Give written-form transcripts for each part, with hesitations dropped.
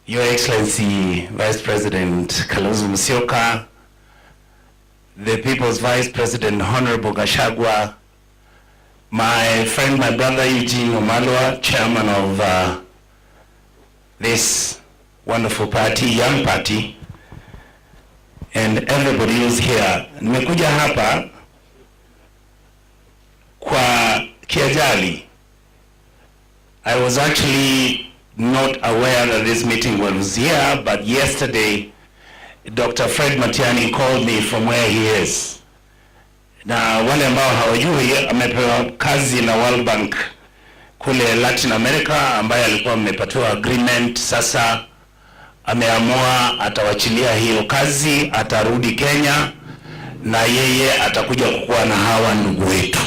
Your Excellency Vice President Kalonzo Musyoka, the People's Vice President Honorable Gachagua, my friend, my brother Eugene Wamalwa, Chairman of this wonderful party, young party, and everybody who's here. Nimekuja hapa kwa kiajali. I was actually not aware that this meeting was here, but yesterday Dr. Fred Matiang'i called me from where he is. Na wale ambao hawajui, amepewa kazi na World Bank kule Latin America, ambaye alikuwa amepatiwa agreement. Sasa ameamua atawachilia hiyo kazi, atarudi Kenya na yeye atakuja kukuwa na hawa ndugu wetu.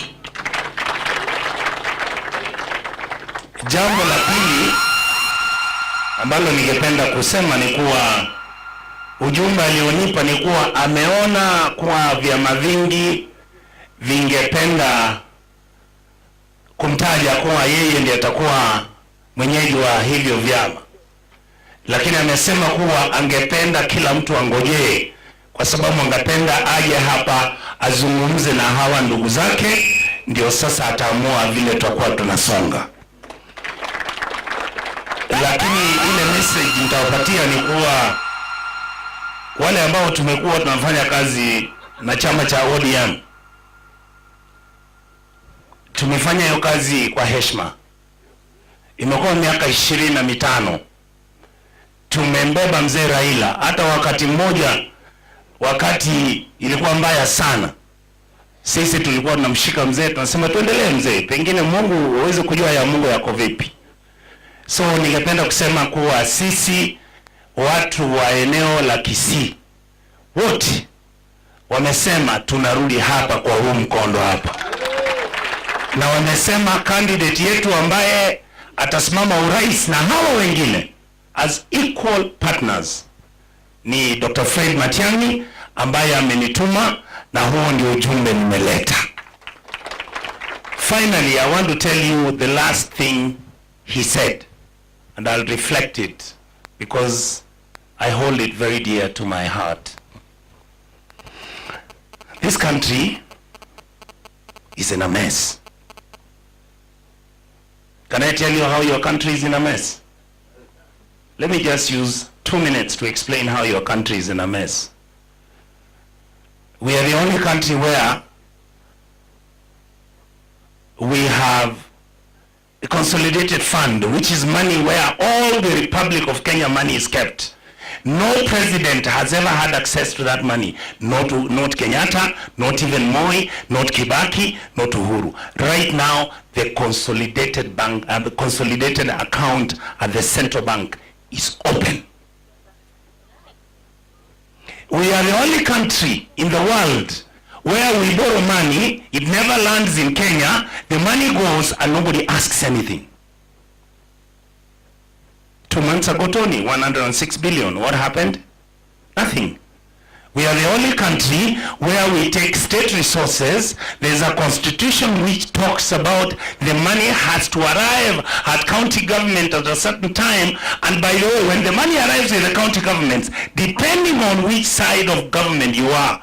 Jambo la pili ambalo ningependa kusema ni kuwa ujumbe alionipa ni kuwa ameona kwa vyama vingi vingependa kumtaja kuwa yeye ndiye atakuwa mwenyeji wa hivyo vyama, lakini amesema kuwa angependa kila mtu angojee, kwa sababu angependa aje hapa azungumze na hawa ndugu zake, ndio sasa ataamua vile tutakuwa tunasonga. Lakini ile message nitawapatia ni kuwa wale ambao tumekuwa tunafanya kazi na chama cha ODM, tumefanya hiyo kazi kwa heshima. Imekuwa miaka 25. Tumembeba mzee Raila. Hata wakati mmoja, wakati ilikuwa mbaya sana, sisi tulikuwa tunamshika mzee, tunasema tuendelee mzee, pengine Mungu uweze kujua ya Mungu yako vipi. So ningependa kusema kuwa sisi watu wa eneo la Kisii wote wamesema tunarudi hapa kwa huu mkondo hapa, na wamesema candidate yetu ambaye atasimama urais na hawa wengine as equal partners ni Dr. Fred Matiang'i, ambaye amenituma, na huo ndio ujumbe nimeleta. Finally, I want to tell you the last thing he said, and I'll reflect it because I hold it very dear to my heart. This country is in a mess. Can I tell you how your country is in a mess? Let me just use 2 minutes to explain how your country is in a mess. We are the only country where we have a consolidated fund, which is money where all the Republic of Kenya money is kept. No president has ever had access to that money. Not Kenyatta, not even Moi, not Kibaki, not Uhuru. Right now, the consolidated bank, the consolidated account at the central bank is open. We are the only country in the world where we borrow money, it never lands in Kenya, the money goes and nobody asks anything. 2 months ago, Tony, 106 billion. What happened? Nothing. We are the only country where we take state resources. There's a constitution which talks about the money has to arrive at county government at a certain time. And by the way, when the money arrives in the county governments, depending on which side of government you are,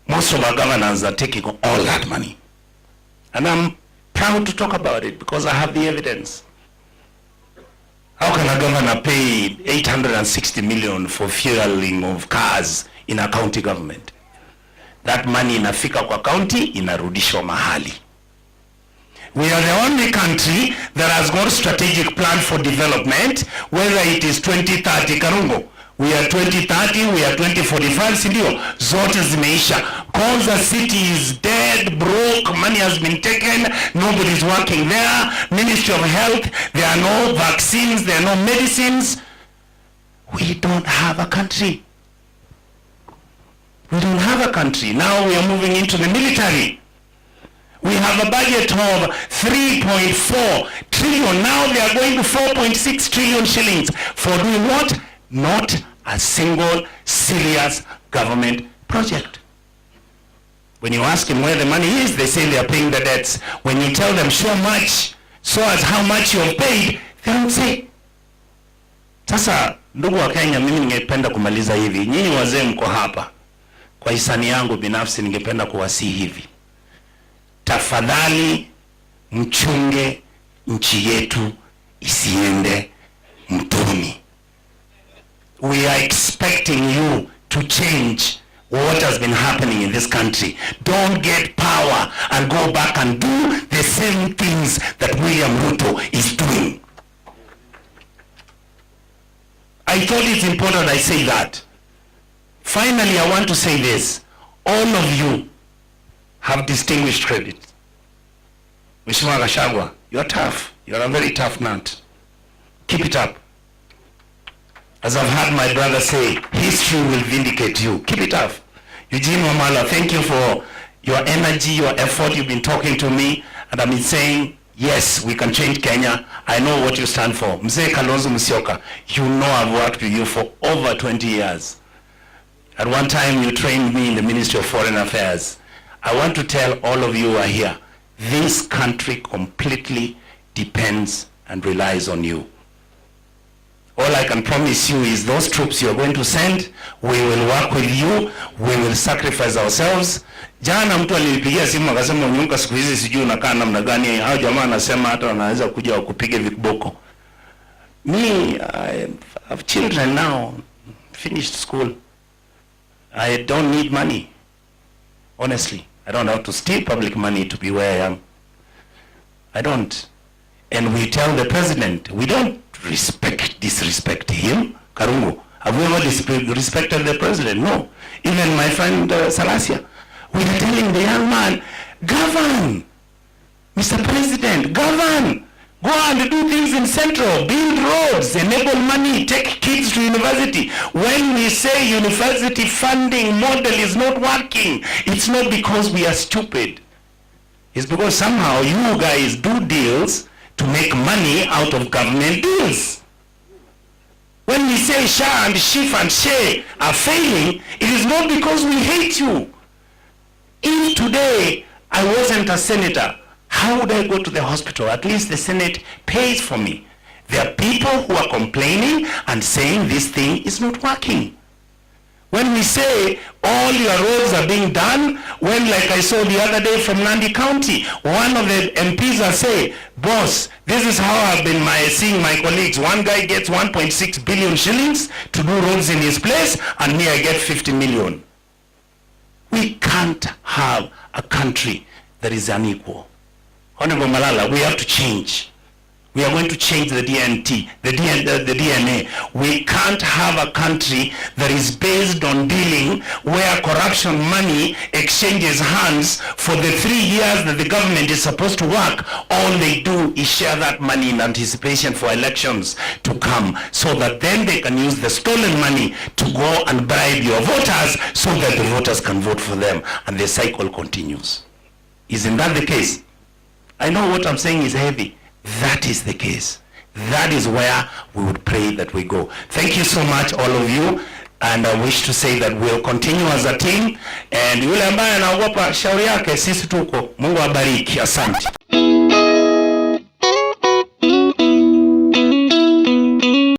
most of our governors are taking all that money. And I'm proud to talk about it because I have the evidence. How can a governor pay 860 million for fueling of cars in a county government? That money inafika kwa county, inarudishwa mahali. We are the only country that has got a strategic plan for development, whether it is 2030 Karungo. We are 2030, we are 2045, sindio? Zote zimeisha. Konza city is dead, broke, money has been taken, nobody is working there. Ministry of Health, there are no vaccines, there are no medicines. We don't have a country. We don't have a country. Now we are moving into the military. We have a budget of 3.4 trillion. Now they are going to 4.6 trillion shillings. For doing what? Not a single serious government project. When you ask them where the money is, they say they are paying the debts. When you tell them show much, so as how much you have paid, they don't say. Sasa Ndugu wa Kenya, mimi ningependa kumaliza hivi. Nyinyi wazee mko hapa. Kwa hisani yangu binafsi ningependa kuwasihi hivi. Tafadhali mchunge nchi yetu isiende mtoni. We are expecting you to change what has been happening in this country. Don't get power and go back and do the same things that William Ruto is doing. I thought it's important I say that. Finally, I want to say this. All of you have distinguished credit. Mheshimiwa Gachagua, you're tough. You're a very tough nut. Keep it up. As I've heard my brother say, history will vindicate you. Keep it up. Eugene Wamala, thank you for your energy, your effort. You've been talking to me, and I've been saying, yes, we can change Kenya. I know what you stand for. Mzee Kalonzo Musyoka, you know I've worked with you for over 20 years. At one time, you trained me in the Ministry of Foreign Affairs. I want to tell all of you who are here, this country completely depends and relies on you. All I can promise you is those troops you are going to send, we will work with you, we will sacrifice ourselves. Jana mtu alinipigia simu akasema Onyonka siku hizi sijui unakaa namna gani. Hao jamaa anasema hata wanaweza kuja wakupige viboko. Me, I have children now, finished school. I don't need money. Honestly, I don't have to steal public money to be where I am. I don't. And we tell the president, we don't disrespect him. Karungu, have we ever disrespected the president? No. Even my friend Salasia, we are telling the young man, govern, Mr. President, govern. Go and do things in Central, build roads, enable money, take kids to university. When we say university funding model is not working, it's not because we are stupid. It's because somehow you guys do deals to make money out of government deals. When we say SHA and SHIF and SHE are failing, it is not because we hate you. If today I wasn't a senator, how would I go to the hospital? At least the Senate pays for me. There are people who are complaining and saying this thing is not working. When we say all your roads are being done, when like I saw the other day from Nandi County, one of the MPs are saying, boss, this is how I've been seeing my colleagues. One guy gets 1.6 billion shillings to do roads in his place, and me I get 50 million. We can't have a country that is unequal. Honorable Malala, we have to change. We are going to change the DNA. We can't have a country that is based on dealing where corruption money exchanges hands for the 3 years that the government is supposed to work. All they do is share that money in anticipation for elections to come, so that then they can use the stolen money to go and bribe your voters so that the voters can vote for them, and the cycle continues. Isn't that the case? I know what I'm saying is heavy. That is the case. That is where we would pray that we go. Thank you so much, all of you. And I wish to say that we'll continue as a team. And yule ambaye anaogopa shauri yake, sisi tuko. Mungu abariki. Asante.